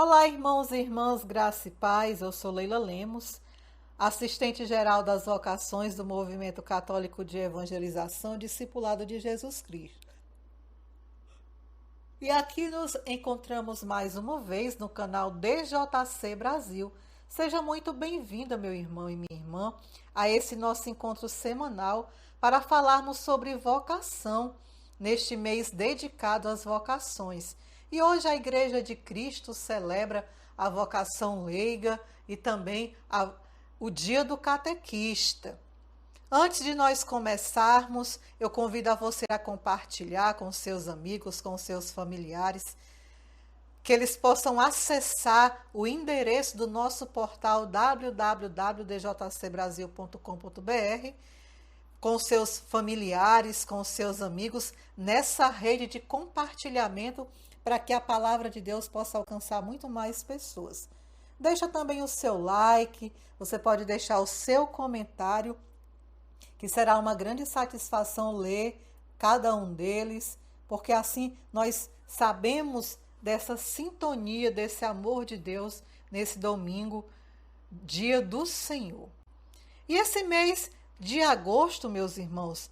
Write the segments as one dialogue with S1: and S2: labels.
S1: Olá, irmãos e irmãs, graça e paz. Eu sou Leila Lemos, assistente geral das vocações do Movimento Católico de Evangelização e Discipulado de Jesus Cristo. E aqui nos encontramos mais uma vez no canal DJC Brasil. Seja muito bem-vinda, meu irmão e minha irmã, a esse nosso encontro semanal para falarmos sobre vocação neste mês dedicado às vocações. E hoje a Igreja de Cristo celebra a vocação leiga e também o Dia do Catequista. Antes de nós começarmos, eu convido a você a compartilhar com seus amigos, com seus familiares, que eles possam acessar o endereço do nosso portal www.djcbrasil.com.br com seus familiares, com seus amigos, nessa rede de compartilhamento para que a palavra de Deus possa alcançar muito mais pessoas. Deixa também o seu like, você pode deixar o seu comentário, que será uma grande satisfação ler cada um deles, porque assim nós sabemos dessa sintonia, desse amor de Deus nesse domingo, dia do Senhor. E esse mês de agosto, meus irmãos,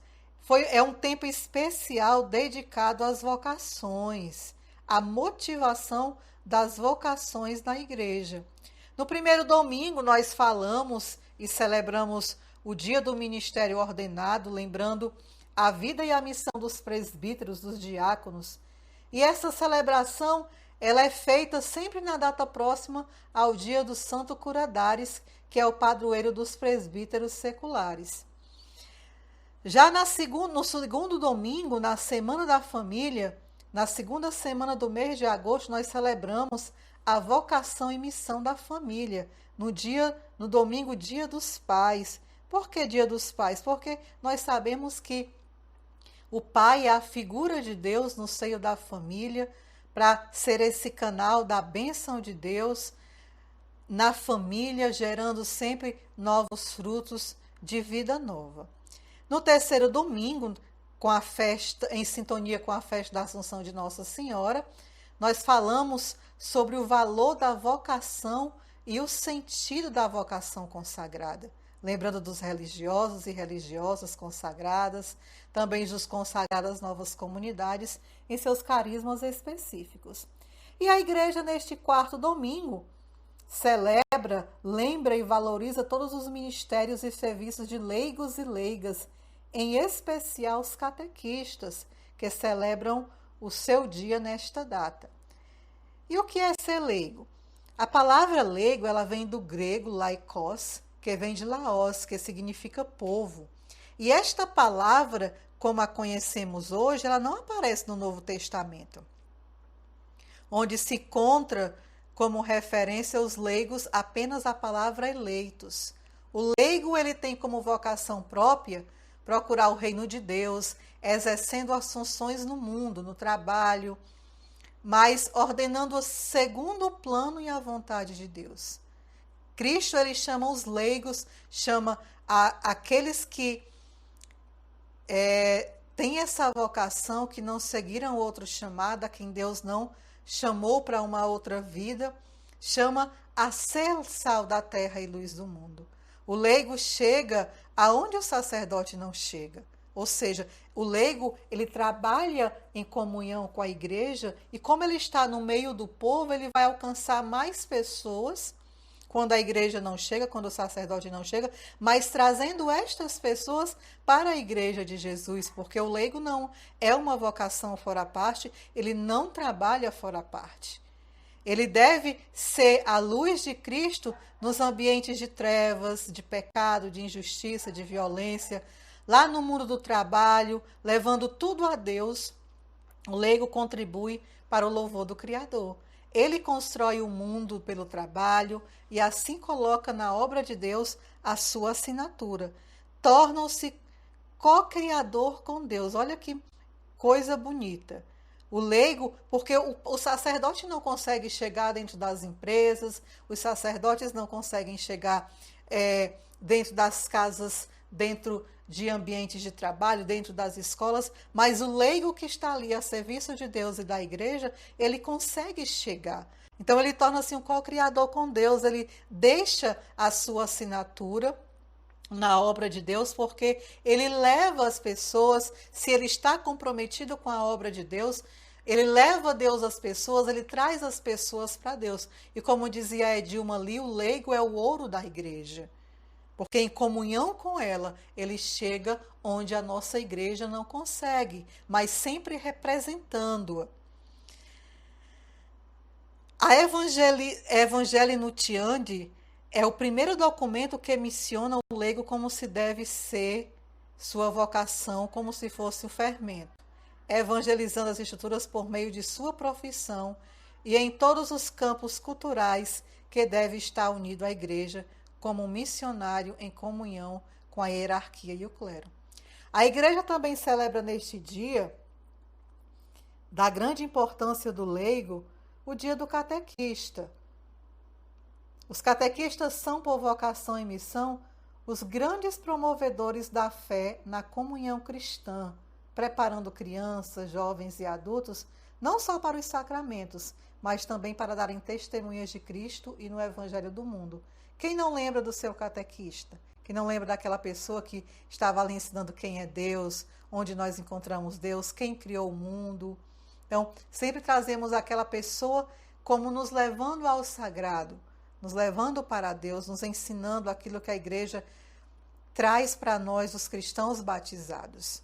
S1: é um tempo especial dedicado às vocações, à motivação das vocações na igreja. No primeiro domingo, nós falamos e celebramos o dia do ministério ordenado, lembrando a vida e a missão dos presbíteros, dos diáconos. E essa celebração, ela é feita sempre na data próxima ao dia do Santo Curadares, que é o padroeiro dos presbíteros seculares. Já no segundo domingo, na Semana da Família, na segunda semana do mês de agosto, nós celebramos a vocação e missão da família, no domingo, Dia dos Pais. Por que Dia dos Pais? Porque nós sabemos que o pai é a figura de Deus no seio da família, para ser esse canal da bênção de Deus na família, gerando sempre novos frutos de vida nova. No terceiro domingo, com a festa, em sintonia com a festa da Assunção de Nossa Senhora, nós falamos sobre o valor da vocação e o sentido da vocação consagrada. Lembrando dos religiosos e religiosas consagradas, também dos consagrados às novas comunidades em seus carismas específicos. E a igreja, neste quarto domingo, celebra, lembra e valoriza todos os ministérios e serviços de leigos e leigas, em especial os catequistas, que celebram o seu dia nesta data. E o que é ser leigo? A palavra leigo, ela vem do grego laikos, que vem de laos, que significa povo. E esta palavra, como a conhecemos hoje, ela não aparece no Novo Testamento, onde se encontra como referência os leigos apenas a palavra eleitos. O leigo, ele tem como vocação própria procurar o reino de Deus, exercendo as funções no mundo, no trabalho, mas ordenando segundo o plano e a vontade de Deus. Cristo, ele chama os leigos, chama aqueles que têm essa vocação, que não seguiram outro chamado, a quem Deus não chamou para uma outra vida, chama a ser sal da terra e luz do mundo. O leigo chega aonde o sacerdote não chega. Ou seja, o leigo, ele trabalha em comunhão com a igreja e como ele está no meio do povo, ele vai alcançar mais pessoas quando a igreja não chega, quando o sacerdote não chega, mas trazendo estas pessoas para a igreja de Jesus, porque o leigo não é uma vocação fora parte, ele não trabalha fora parte. Ele deve ser a luz de Cristo nos ambientes de trevas, de pecado, de injustiça, de violência, lá no mundo do trabalho, levando tudo a Deus. O leigo contribui para o louvor do Criador. Ele constrói o mundo pelo trabalho e assim coloca na obra de Deus a sua assinatura. Torna-se co-criador com Deus. Olha que coisa bonita. O leigo, porque o sacerdote não consegue chegar dentro das empresas, os sacerdotes não conseguem chegar dentro das casas, dentro de ambientes de trabalho, dentro das escolas, mas o leigo que está ali a serviço de Deus e da igreja, ele consegue chegar. Então ele torna-se um co-criador com Deus, ele deixa a sua assinatura na obra de Deus, porque ele leva as pessoas, se ele está comprometido com a obra de Deus, ele leva Deus às pessoas, ele traz as pessoas para Deus. E como dizia a Edilma ali, o leigo é o ouro da igreja, porque em comunhão com ela, ele chega onde a nossa igreja não consegue, mas sempre representando-a. A Evangelii Nuntiandi é o primeiro documento que missiona o leigo como se deve ser sua vocação, como se fosse o fermento, evangelizando as escrituras por meio de sua profissão e em todos os campos culturais que deve estar unido à igreja como um missionário em comunhão com a hierarquia e o clero. A igreja também celebra neste dia, da grande importância do leigo, o dia do catequista. Os catequistas são, por vocação e missão, os grandes promovedores da fé na comunhão cristã, preparando crianças, jovens e adultos, não só para os sacramentos, mas também para darem testemunhas de Cristo e no Evangelho do mundo. Quem não lembra do seu catequista? Quem não lembra daquela pessoa que estava ali ensinando quem é Deus, onde nós encontramos Deus, quem criou o mundo? Então, sempre trazemos aquela pessoa como nos levando ao sagrado, nos levando para Deus, nos ensinando aquilo que a igreja traz para nós, os cristãos batizados.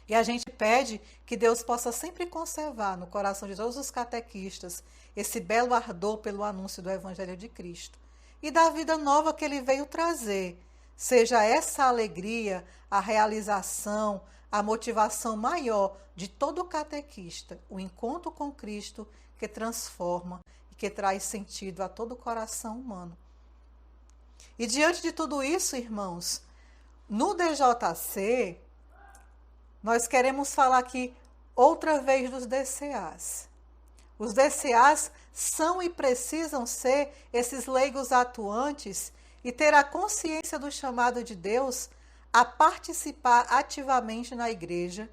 S1: E a gente pede que Deus possa sempre conservar no coração de todos os catequistas esse belo ardor pelo anúncio do Evangelho de Cristo e da vida nova que ele veio trazer. Seja essa alegria, a realização, a motivação maior de todo catequista, o encontro com Cristo que transforma e que traz sentido a todo o coração humano. E diante de tudo isso, irmãos, no DJC, nós queremos falar aqui outra vez dos DCAs. Os DCAs são e precisam ser esses leigos atuantes e ter a consciência do chamado de Deus a participar ativamente na igreja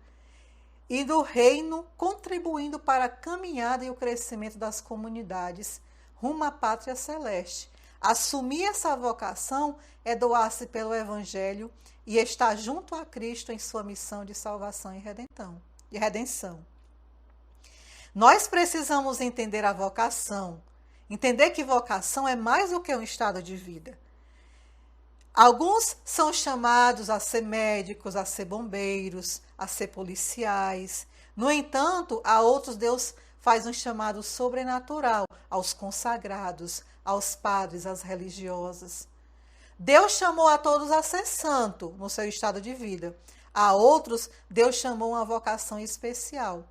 S1: e do reino, contribuindo para a caminhada e o crescimento das comunidades rumo à pátria celeste. Assumir essa vocação é doar-se pelo Evangelho e estar junto a Cristo em sua missão de salvação e redenção. Nós precisamos entender a vocação, entender que vocação é mais do que um estado de vida. Alguns são chamados a ser médicos, a ser bombeiros, a ser policiais. No entanto, a outros Deus faz um chamado sobrenatural aos consagrados, aos padres, às religiosas. Deus chamou a todos a ser santo no seu estado de vida. A outros, Deus chamou uma vocação especial.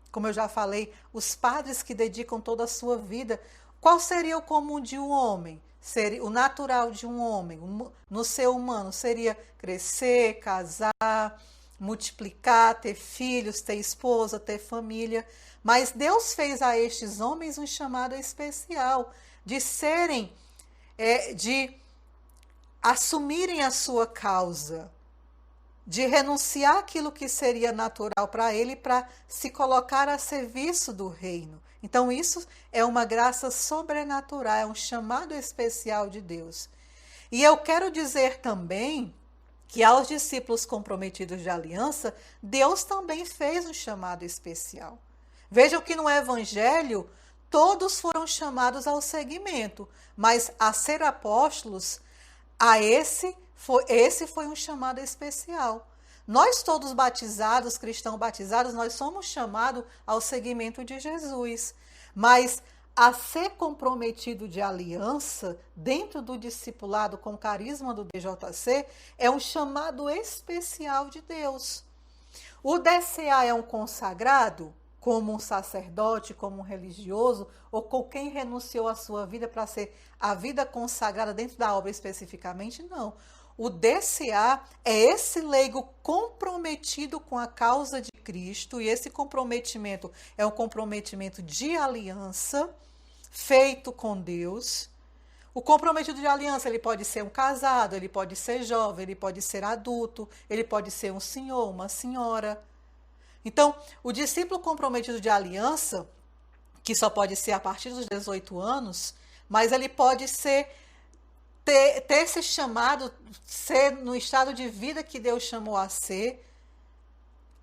S1: Como eu já falei, os padres que dedicam toda a sua vida, qual seria o comum de um homem? Seria o natural de um homem, no ser humano, seria crescer, casar, multiplicar, ter filhos, ter esposa, ter família. Mas Deus fez a estes homens um chamado especial de serem, de assumirem a sua causa, de renunciar aquilo que seria natural para ele para se colocar a serviço do reino. Então isso é uma graça sobrenatural, é um chamado especial de Deus. E eu quero dizer também que aos discípulos comprometidos de aliança, Deus também fez um chamado especial. Vejam que no Evangelho todos foram chamados ao seguimento, mas a ser apóstolos, esse foi um chamado especial. Nós todos batizados, cristãos batizados, nós somos chamados ao seguimento de Jesus. Mas a ser comprometido de aliança dentro do discipulado com o carisma do DJC é um chamado especial de Deus. O DCA é um consagrado, como um sacerdote, como um religioso, ou com quem renunciou à sua vida para ser a vida consagrada dentro da obra especificamente? Não. O DCA é esse leigo comprometido com a causa de Cristo, e esse comprometimento é um comprometimento de aliança feito com Deus. O comprometido de aliança, ele pode ser um casado, ele pode ser jovem, ele pode ser adulto, ele pode ser um senhor, uma senhora. Então, o discípulo comprometido de aliança que só pode ser a partir dos 18 anos, mas ele pode ter esse chamado, ser no estado de vida que Deus chamou a ser,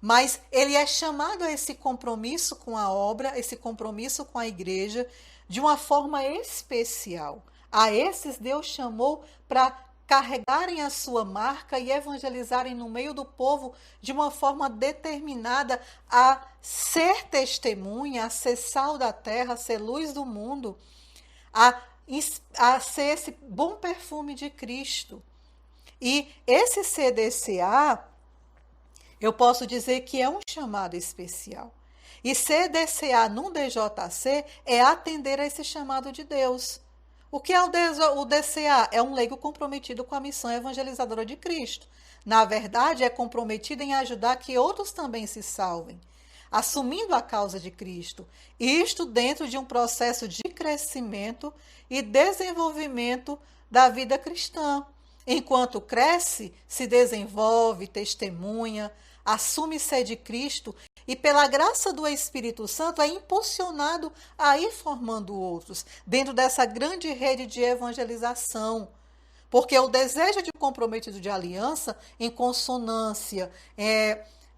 S1: mas ele é chamado a esse compromisso com a obra, esse compromisso com a igreja, de uma forma especial. A esses Deus chamou para carregarem a sua marca e evangelizarem no meio do povo de uma forma determinada a ser testemunha, a ser sal da terra, a ser luz do mundo, a ser esse bom perfume de Cristo. E esse CDCA, eu posso dizer que é um chamado especial. E CDCA num DJC é atender a esse chamado de Deus. O que é o DCA? É um leigo comprometido com a missão evangelizadora de Cristo. Na verdade, é comprometido em ajudar que outros também se salvem, assumindo a causa de Cristo. Isto dentro de um processo de crescimento e desenvolvimento da vida cristã. Enquanto cresce, se desenvolve, testemunha, assume ser de Cristo e, pela graça do Espírito Santo, é impulsionado a ir formando outros dentro dessa grande rede de evangelização. Porque o desejo de comprometido de aliança, em consonância,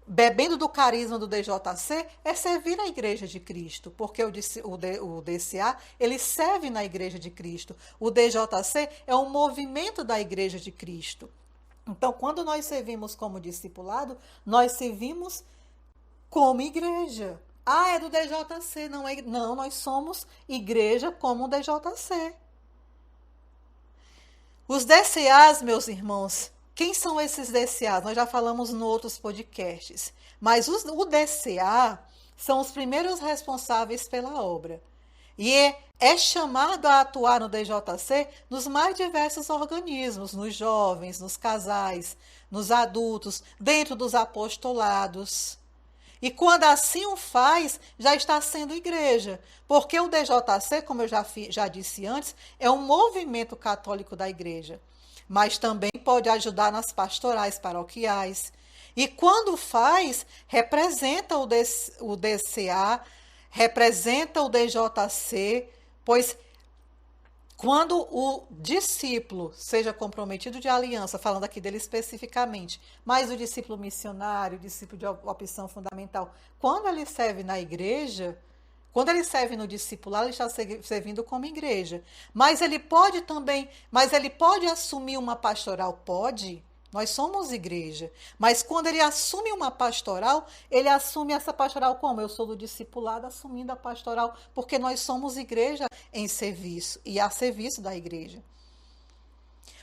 S1: bebendo do carisma do DJC, é servir a Igreja de Cristo, porque o DCA, ele serve na Igreja de Cristo. O DJC é um movimento da Igreja de Cristo. Então, quando nós servimos como discipulado, nós servimos como igreja. Ah, é do DJC, não é? Não, nós somos igreja como o DJC. Os DCAs, meus irmãos, quem são esses DCAs? Nós já falamos em outros podcasts, mas o DCA são os primeiros responsáveis pela obra. E é chamado a atuar no DJC nos mais diversos organismos, nos jovens, nos casais, nos adultos, dentro dos apostolados. E quando assim o faz, já está sendo igreja. Porque o DJC, como eu já disse antes, é um movimento católico da igreja. Mas também pode ajudar nas pastorais paroquiais. E quando faz, representa o DCA, representa o DJC, pois quando o discípulo seja comprometido de aliança, falando aqui dele especificamente, mas o discípulo missionário, o discípulo de opção fundamental, quando ele serve na igreja, quando ele serve no discipulado, ele está servindo como igreja. Mas ele pode assumir uma pastoral? Pode. Nós somos igreja. Mas quando ele assume uma pastoral, ele assume essa pastoral como? Eu sou do discipulado assumindo a pastoral, porque nós somos igreja em serviço e a serviço da igreja.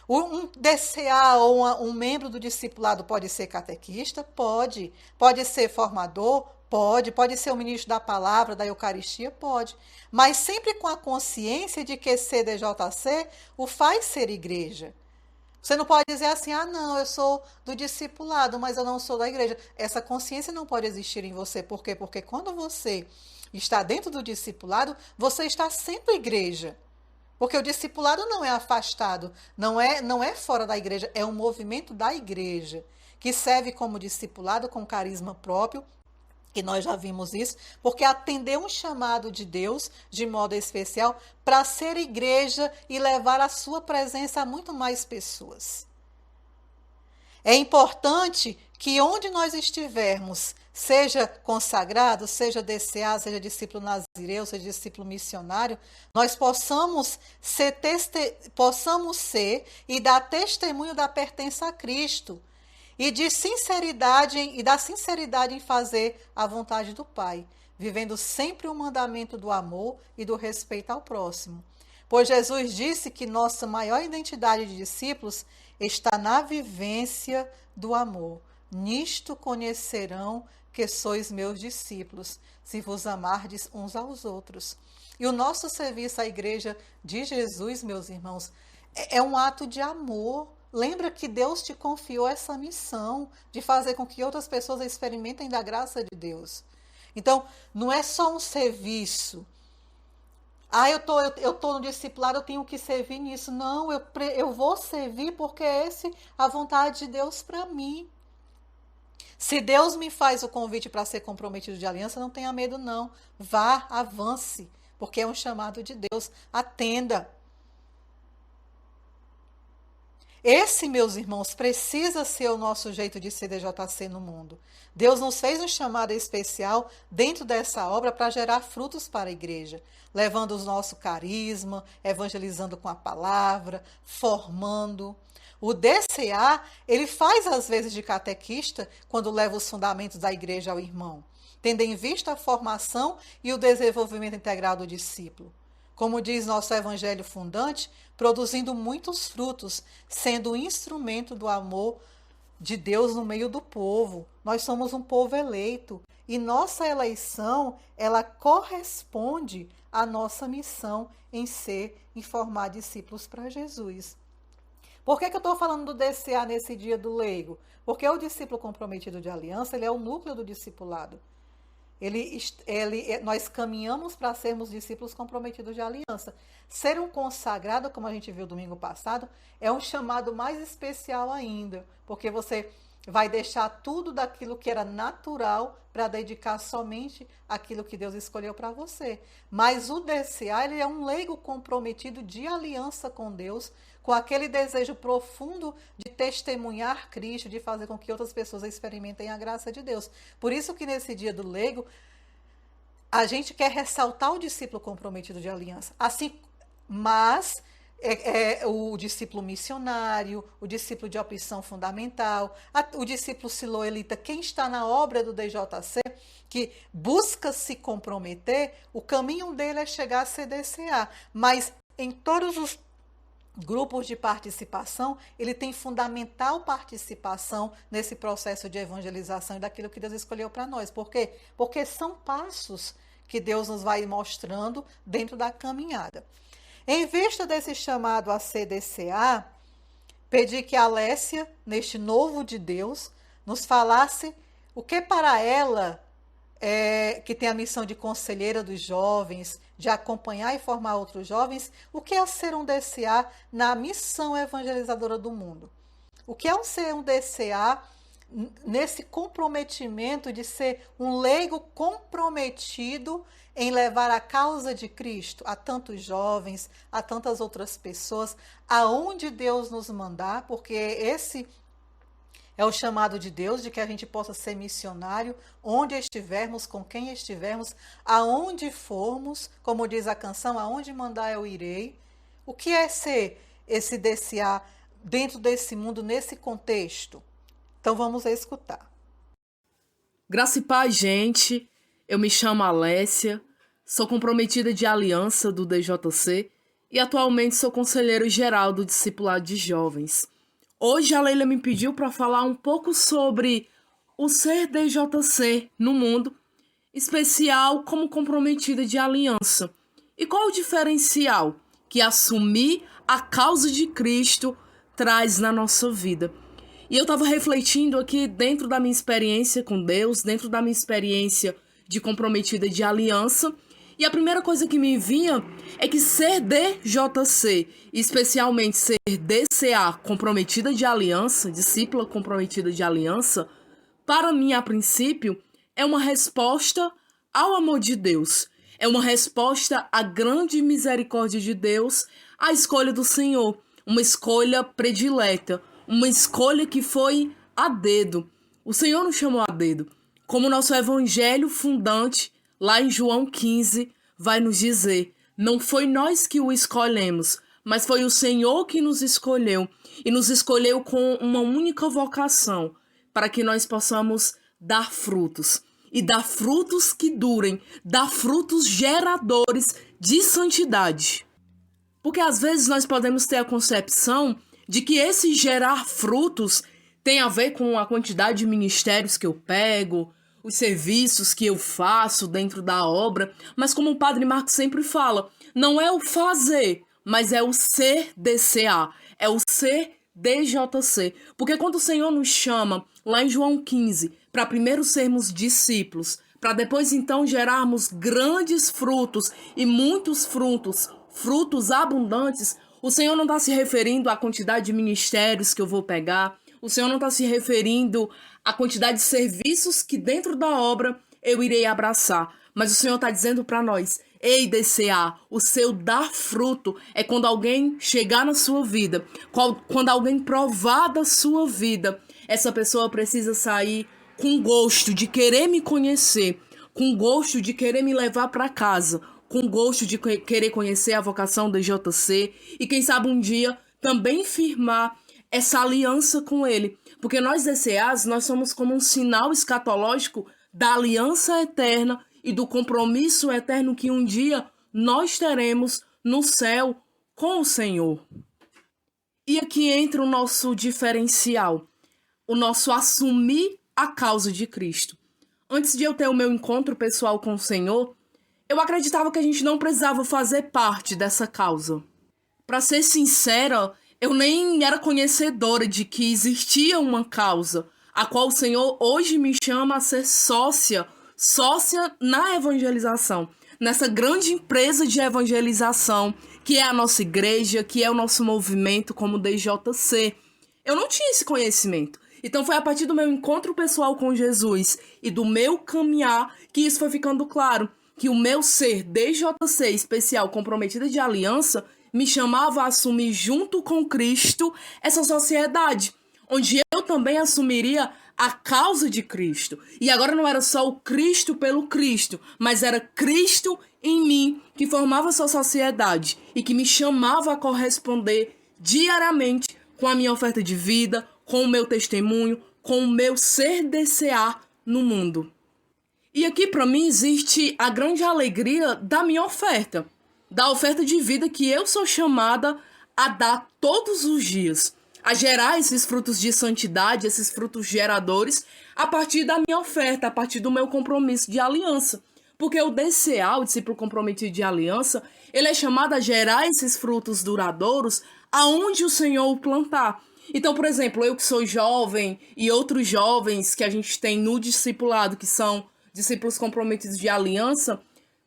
S1: Um DCA ou um membro do discipulado pode ser catequista? Pode. Pode ser formador? Pode ser o ministro da palavra, da Eucaristia? Pode. Mas sempre com a consciência de que CDJC o faz ser igreja. Você não pode dizer assim, não, eu sou do discipulado, mas eu não sou da igreja. Essa consciência não pode existir em você. Por quê? Porque quando você está dentro do discipulado, você está sendo igreja. Porque o discipulado não é afastado, não é fora da igreja, é um movimento da igreja, que serve como discipulado com carisma próprio, e nós já vimos isso, porque atendeu um chamado de Deus, de modo especial, para ser igreja e levar a sua presença a muito mais pessoas. É importante que onde nós estivermos, seja consagrado, seja DCA, seja discípulo nazireu, seja discípulo missionário, nós possamos ser e dar testemunho da pertença a Cristo, e da sinceridade em fazer a vontade do Pai, vivendo sempre o mandamento do amor e do respeito ao próximo. Pois Jesus disse que nossa maior identidade de discípulos está na vivência do amor. Nisto conhecerão que sois meus discípulos, se vos amardes uns aos outros. E o nosso serviço à igreja de Jesus, meus irmãos, é um ato de amor. Lembra que Deus te confiou essa missão de fazer com que outras pessoas experimentem da graça de Deus. Então, não é só um serviço. Eu tô no discipulado, eu tenho que servir nisso. Não, eu vou servir porque é a vontade de Deus para mim. Se Deus me faz o convite para ser comprometido de aliança, não tenha medo, não. Vá, avance, porque é um chamado de Deus. Atenda. Esse, meus irmãos, precisa ser o nosso jeito de CDJC no mundo. Deus nos fez um chamado especial dentro dessa obra para gerar frutos para a igreja, levando o nosso carisma, evangelizando com a palavra, formando. O DCA, ele faz às vezes de catequista quando leva os fundamentos da igreja ao irmão, tendo em vista a formação e o desenvolvimento integral do discípulo. Como diz nosso evangelho fundante, produzindo muitos frutos, sendo um instrumento do amor de Deus no meio do povo. Nós somos um povo eleito e nossa eleição, ela corresponde à nossa missão em formar discípulos para Jesus. Por que eu estou falando do DCA nesse dia do leigo? Porque o discípulo comprometido de aliança, ele é o núcleo do discipulado. Nós caminhamos para sermos discípulos comprometidos de aliança. Ser um consagrado, como a gente viu domingo passado, é um chamado mais especial ainda, porque você vai deixar tudo daquilo que era natural para dedicar somente aquilo que Deus escolheu para você. Mas o DCA, ele é um leigo comprometido de aliança com Deus, com aquele desejo profundo de testemunhar Cristo, de fazer com que outras pessoas experimentem a graça de Deus. Por isso que nesse dia do leigo, a gente quer ressaltar o discípulo comprometido de aliança. Assim, mas o discípulo missionário, o discípulo de opção fundamental, o discípulo siloelita, quem está na obra do DJC, que busca se comprometer, o caminho dele é chegar a CDCA. Mas em todos os grupos de participação, ele tem fundamental participação nesse processo de evangelização e daquilo que Deus escolheu para nós. Por quê? Porque são passos que Deus nos vai mostrando dentro da caminhada. Em vista desse chamado a CDCA, pedi que a Alessia, neste novo de Deus, nos falasse o que para ela, que tem a missão de conselheira dos jovens, de acompanhar e formar outros jovens, o que é ser um DCA na missão evangelizadora do mundo? O que é ser um DCA nesse comprometimento de ser um leigo comprometido em levar a causa de Cristo a tantos jovens, a tantas outras pessoas, aonde Deus nos mandar, porque esse é o chamado de Deus, de que a gente possa ser missionário, onde estivermos, com quem estivermos, aonde formos, como diz a canção, aonde mandar eu irei. O que é ser esse DCA dentro desse mundo, nesse contexto? Então vamos escutar.
S2: Graça e paz, gente. Eu me chamo Alessia, sou comprometida de aliança do DJC e atualmente sou conselheiro geral do Discipulado de Jovens. Hoje a Leila me pediu para falar um pouco sobre o ser DJC no mundo, especial como comprometida de aliança. E qual o diferencial que assumir a causa de Cristo traz na nossa vida? E eu estava refletindo aqui dentro da minha experiência com Deus, dentro da minha experiência de comprometida de aliança, e a primeira coisa que me vinha é que ser DJC, especialmente ser DCA, comprometida de aliança, discípula comprometida de aliança, para mim, a princípio, é uma resposta ao amor de Deus. É uma resposta à grande misericórdia de Deus, à escolha do Senhor. Uma escolha predileta, uma escolha que foi a dedo. O Senhor nos chamou a dedo. Como o nosso evangelho fundante, lá em João 15, vai nos dizer: não foi nós que o escolhemos, mas foi o Senhor que nos escolheu. E nos escolheu com uma única vocação, para que nós possamos dar frutos. E dar frutos que durem, dar frutos geradores de santidade. Porque às vezes nós podemos ter a concepção de que esse gerar frutos tem a ver com a quantidade de ministérios que eu pego, os serviços que eu faço dentro da obra, mas como o Padre Marcos sempre fala, não é o fazer, mas é o ser DCA, é o ser DJC. Porque quando o Senhor nos chama, lá em João 15, para primeiro sermos discípulos, para depois então gerarmos grandes frutos e muitos frutos, frutos abundantes, o Senhor não está se referindo à quantidade de ministérios que eu vou pegar, o Senhor não está se referindo a quantidade de serviços que dentro da obra eu irei abraçar. Mas o Senhor está dizendo para nós: ei, DCA, o seu dar fruto é quando alguém chegar na sua vida, quando alguém provar da sua vida, essa pessoa precisa sair com gosto de querer me conhecer, com gosto de querer me levar para casa, com gosto de querer conhecer a vocação da JC e quem sabe um dia também firmar essa aliança com ele. Porque nós DCAs, nós somos como um sinal escatológico da aliança eterna e do compromisso eterno que um dia nós teremos no céu com o Senhor. E aqui entra o nosso diferencial, o nosso assumir a causa de Cristo. Antes de eu ter o meu encontro pessoal com o Senhor, eu acreditava que a gente não precisava fazer parte dessa causa. Para ser sincera, eu nem era conhecedora de que existia uma causa, a qual o Senhor hoje me chama a ser sócia na evangelização, nessa grande empresa de evangelização, que é a nossa igreja, que é o nosso movimento como DJC. Eu não tinha esse conhecimento. Então foi a partir do meu encontro pessoal com Jesus e do meu caminhar que isso foi ficando claro, que o meu ser DJC especial, comprometida de aliança, me chamava a assumir junto com Cristo essa sociedade, onde eu também assumiria a causa de Cristo. E agora não era só o Cristo pelo Cristo, mas era Cristo em mim que formava essa sociedade e que me chamava a corresponder diariamente com a minha oferta de vida, com o meu testemunho, com o meu ser DCA no mundo. E aqui para mim existe a grande alegria da minha oferta, da oferta de vida que eu sou chamada a dar todos os dias, a gerar esses frutos de santidade, esses frutos geradores, a partir da minha oferta, a partir do meu compromisso de aliança. Porque o DCA, o discípulo comprometido de aliança, ele é chamado a gerar esses frutos duradouros aonde o Senhor o plantar. Então, por exemplo, eu que sou jovem e outros jovens que a gente tem no discipulado, que são discípulos comprometidos de aliança,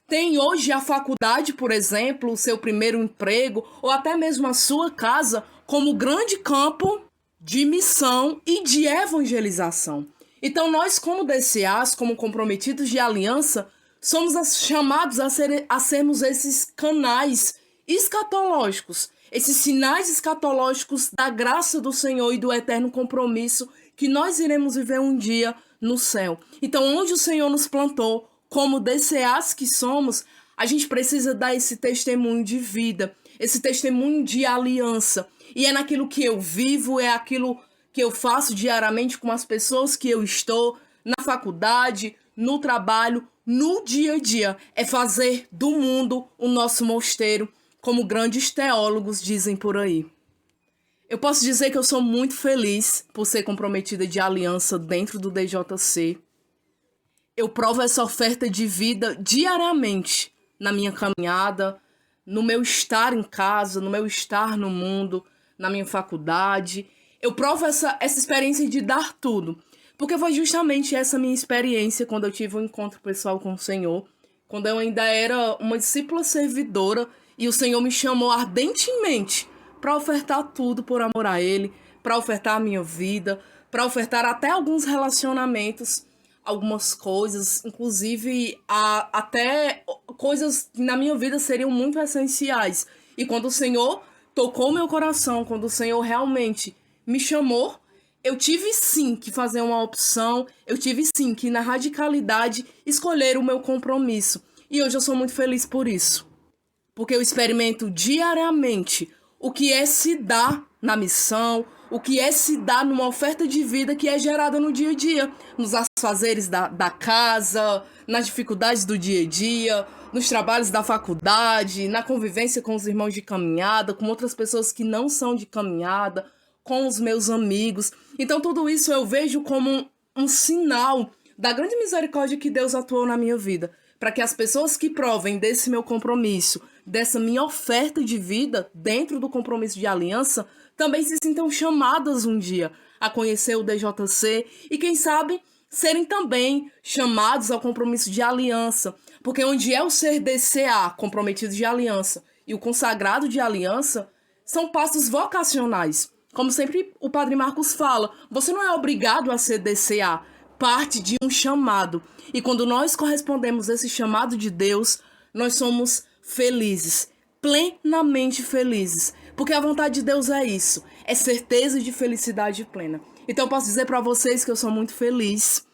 S2: tem hoje a faculdade, por exemplo, o seu primeiro emprego, ou até mesmo a sua casa, como grande campo de missão e de evangelização. Então nós, como DCAs, como comprometidos de aliança, somos chamados a sermos esses canais escatológicos, esses sinais escatológicos da graça do Senhor e do eterno compromisso que nós iremos viver um dia no céu. Então, onde o Senhor nos plantou, como DCAs que somos, a gente precisa dar esse testemunho de vida, esse testemunho de aliança. E é naquilo que eu vivo, é aquilo que eu faço diariamente com as pessoas que eu estou, na faculdade, no trabalho, no dia a dia. É fazer do mundo o nosso mosteiro, como grandes teólogos dizem por aí. Eu posso dizer que eu sou muito feliz por ser comprometida de aliança dentro do DJC. Eu provo essa oferta de vida diariamente na minha caminhada, no meu estar em casa, no meu estar no mundo, na minha faculdade. Eu provo essa experiência de dar tudo, porque foi justamente essa minha experiência quando eu tive um encontro pessoal com o Senhor, quando eu ainda era uma discípula servidora e o Senhor me chamou ardentemente para ofertar tudo por amor a Ele, para ofertar a minha vida, para ofertar até alguns relacionamentos, algumas coisas, inclusive até coisas que na minha vida seriam muito essenciais. E quando o Senhor tocou meu coração, quando o Senhor realmente me chamou, eu tive sim que fazer uma opção, eu tive sim que na radicalidade escolher o meu compromisso. E hoje eu sou muito feliz por isso. Porque eu experimento diariamente o que é se dar na missão, o que é se dar numa oferta de vida que é gerada no dia a dia, nos afazeres da casa, nas dificuldades do dia a dia, nos trabalhos da faculdade, na convivência com os irmãos de caminhada, com outras pessoas que não são de caminhada, com os meus amigos. Então tudo isso eu vejo como um sinal da grande misericórdia que Deus atuou na minha vida, para que as pessoas que provem desse meu compromisso, dessa minha oferta de vida dentro do compromisso de aliança, também se sintam chamadas um dia a conhecer o DJC e, quem sabe, serem também chamados ao compromisso de aliança. Porque onde é o ser DCA, comprometido de aliança, e o consagrado de aliança, são passos vocacionais, Como sempre o Padre Marcos fala, você não é obrigado a ser DCA, parte de um chamado. E quando nós correspondemos a esse chamado de Deus, nós somos felizes, plenamente felizes. Porque a vontade de Deus é isso, é certeza de felicidade plena. Então eu posso dizer para vocês que eu sou muito feliz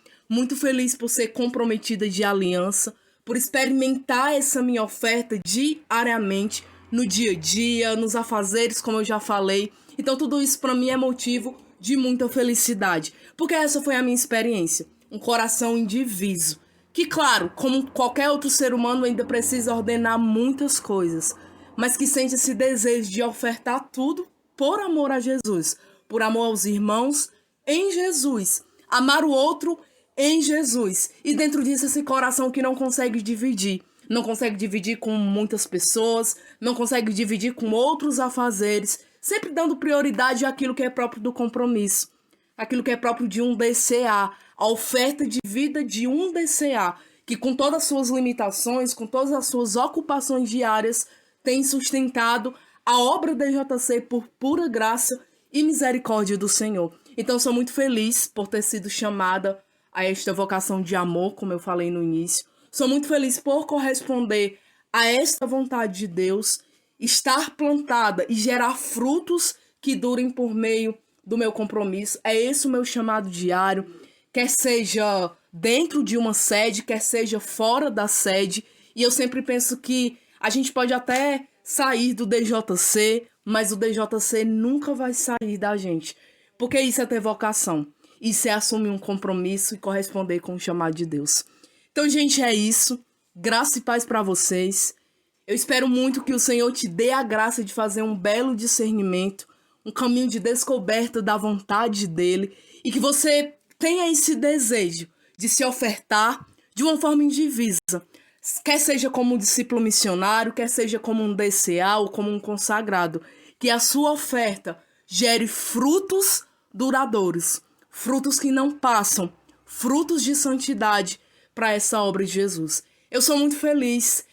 S2: por ser comprometida de aliança, por experimentar essa minha oferta diariamente, no dia a dia, nos afazeres, como eu já falei. Então tudo isso para mim é motivo de muita felicidade, porque essa foi a minha experiência, um coração indiviso, que claro, como qualquer outro ser humano ainda precisa ordenar muitas coisas, mas que sente esse desejo de ofertar tudo por amor a Jesus, por amor aos irmãos em Jesus, amar o outro em Jesus, e dentro disso esse coração que não consegue dividir com muitas pessoas, não consegue dividir com outros afazeres, sempre dando prioridade àquilo que é próprio do compromisso, aquilo que é próprio de um DCA, a oferta de vida de um DCA, que com todas as suas limitações, com todas as suas ocupações diárias, tem sustentado a obra da JC por pura graça e misericórdia do Senhor. Então sou muito feliz por ter sido chamada a esta vocação de amor, como eu falei no início. Sou muito feliz por corresponder a esta vontade de Deus, estar plantada e gerar frutos que durem por meio do meu compromisso. É esse o meu chamado diário, quer seja dentro de uma sede, quer seja fora da sede. E eu sempre penso que a gente pode até sair do DJC, mas o DJC nunca vai sair da gente. Porque isso é ter vocação. Isso é assumir um compromisso e corresponder com o chamado de Deus. Então, gente, é isso. Graça e paz para vocês. Eu espero muito que o Senhor te dê a graça de fazer um belo discernimento, um caminho de descoberta da vontade dele, e que você tenha esse desejo de se ofertar de uma forma indivisa, quer seja como um discípulo missionário, quer seja como um DCA ou como um consagrado, que a sua oferta gere frutos duradouros, frutos que não passam, frutos de santidade para essa obra de Jesus. Eu sou muito feliz,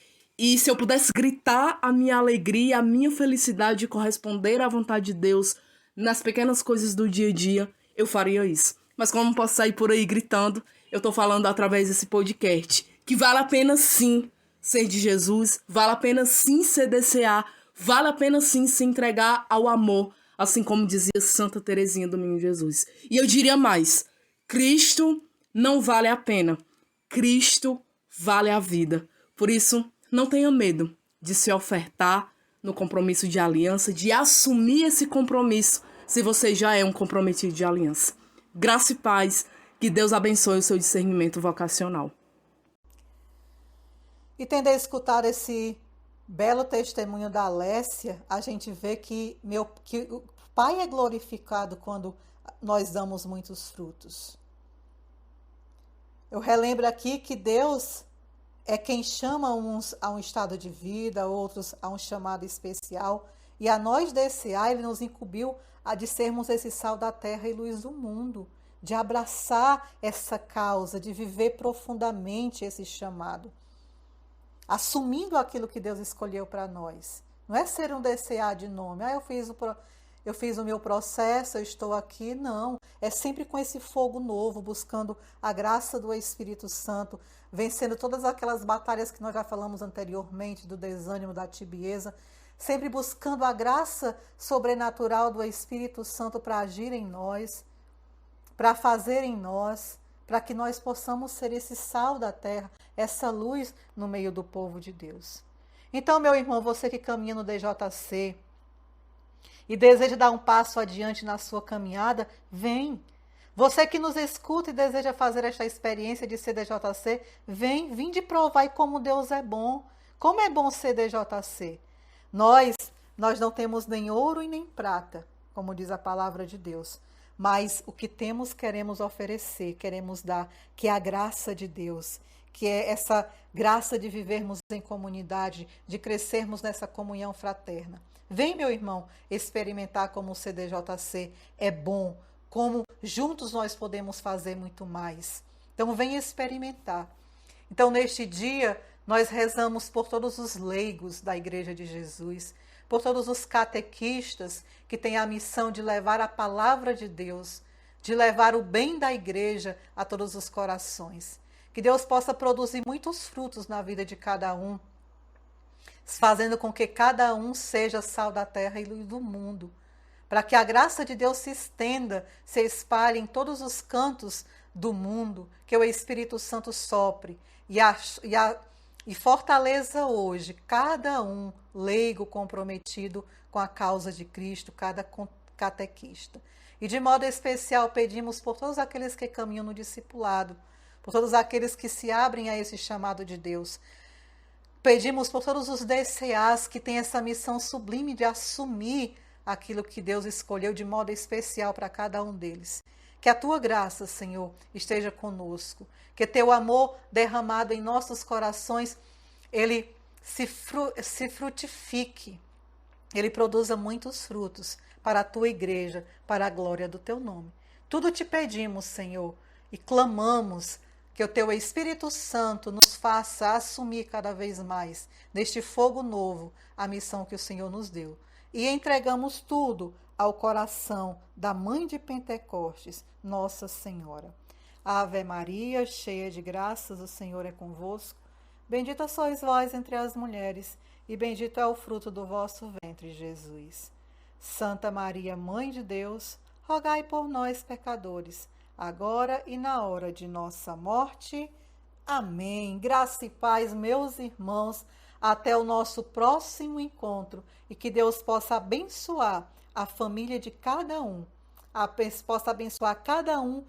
S2: e se eu pudesse gritar a minha alegria, a minha felicidade de corresponder à vontade de Deus nas pequenas coisas do dia a dia, eu faria isso. Mas como não posso sair por aí gritando, eu tô falando através desse podcast, que vale a pena sim ser de Jesus, vale a pena sim ser DCA, vale a pena sim se entregar ao amor, assim como dizia Santa Teresinha do Menino Jesus. E eu diria mais, Cristo não vale a pena, Cristo vale a vida. Por isso, não tenha medo de se ofertar no compromisso de aliança, de assumir esse compromisso, se você já é um comprometido de aliança. Graça e paz, que Deus abençoe o seu discernimento vocacional.
S1: E tendo escutado esse belo testemunho da Alessia, a gente vê que o Pai é glorificado quando nós damos muitos frutos. Eu relembro aqui que Deus é quem chama uns a um estado de vida, outros a um chamado especial. E a nós DCA, Ele nos incumbiu de sermos esse sal da terra e luz do mundo, de abraçar essa causa, de viver profundamente esse chamado, assumindo aquilo que Deus escolheu para nós. Não é ser um DCA de nome. Eu fiz o meu processo, eu estou aqui. Não. É sempre com esse fogo novo, buscando a graça do Espírito Santo, vencendo todas aquelas batalhas que nós já falamos anteriormente, do desânimo, da tibieza, sempre buscando a graça sobrenatural do Espírito Santo para agir em nós, para fazer em nós, para que nós possamos ser esse sal da terra, essa luz no meio do povo de Deus. Então, meu irmão, você que caminha no DJC e deseja dar um passo adiante na sua caminhada, vem. Você que nos escuta e deseja fazer esta experiência de ser DJC, vem de provar e como Deus é bom. Como é bom ser DJC. Nós não temos nem ouro e nem prata, como diz a palavra de Deus. Mas o que temos, queremos oferecer, queremos dar, que é a graça de Deus, que é essa graça de vivermos em comunidade, de crescermos nessa comunhão fraterna. Vem, meu irmão, experimentar como o CDJC é bom, como juntos nós podemos fazer muito mais. Então, vem experimentar. Então, neste dia, Nós rezamos por todos os leigos da Igreja de Jesus, por todos os catequistas que têm a missão de levar a palavra de Deus, de levar o bem da igreja a todos os corações. Que Deus possa produzir muitos frutos na vida de cada um, fazendo com que cada um seja sal da terra e luz do mundo, para que a graça de Deus se estenda, se espalhe em todos os cantos do mundo, que o Espírito Santo sopre e fortaleça hoje cada um leigo comprometido com a causa de Cristo, cada catequista. E de modo especial pedimos por todos aqueles que caminham no discipulado, por todos aqueles que se abrem a esse chamado de Deus. Pedimos por todos os DCAs que têm essa missão sublime de assumir aquilo que Deus escolheu de modo especial para cada um deles. Que a tua graça, Senhor, esteja conosco. Que teu amor derramado em nossos corações, ele se frutifique. Ele produza muitos frutos para a tua igreja, para a glória do teu nome. Tudo te pedimos, Senhor, e clamamos que o teu Espírito Santo nos faça assumir cada vez mais, neste fogo novo, a missão que o Senhor nos deu. E entregamos tudo ao coração da Mãe de Pentecostes, Nossa Senhora. Ave Maria, cheia de graças, o Senhor é convosco. Bendita sois vós entre as mulheres, e bendito é o fruto do vosso ventre, Jesus. Santa Maria, Mãe de Deus, rogai por nós, pecadores, agora e na hora de nossa morte. Amém. Graça e paz, meus irmãos, até o nosso próximo encontro, e que Deus possa abençoar a família de cada um, possa abençoar cada um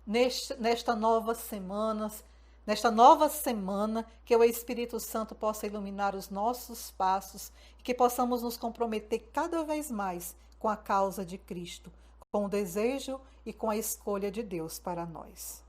S1: nesta nova semana, que o Espírito Santo possa iluminar os nossos passos e que possamos nos comprometer cada vez mais com a causa de Cristo, com o desejo e com a escolha de Deus para nós.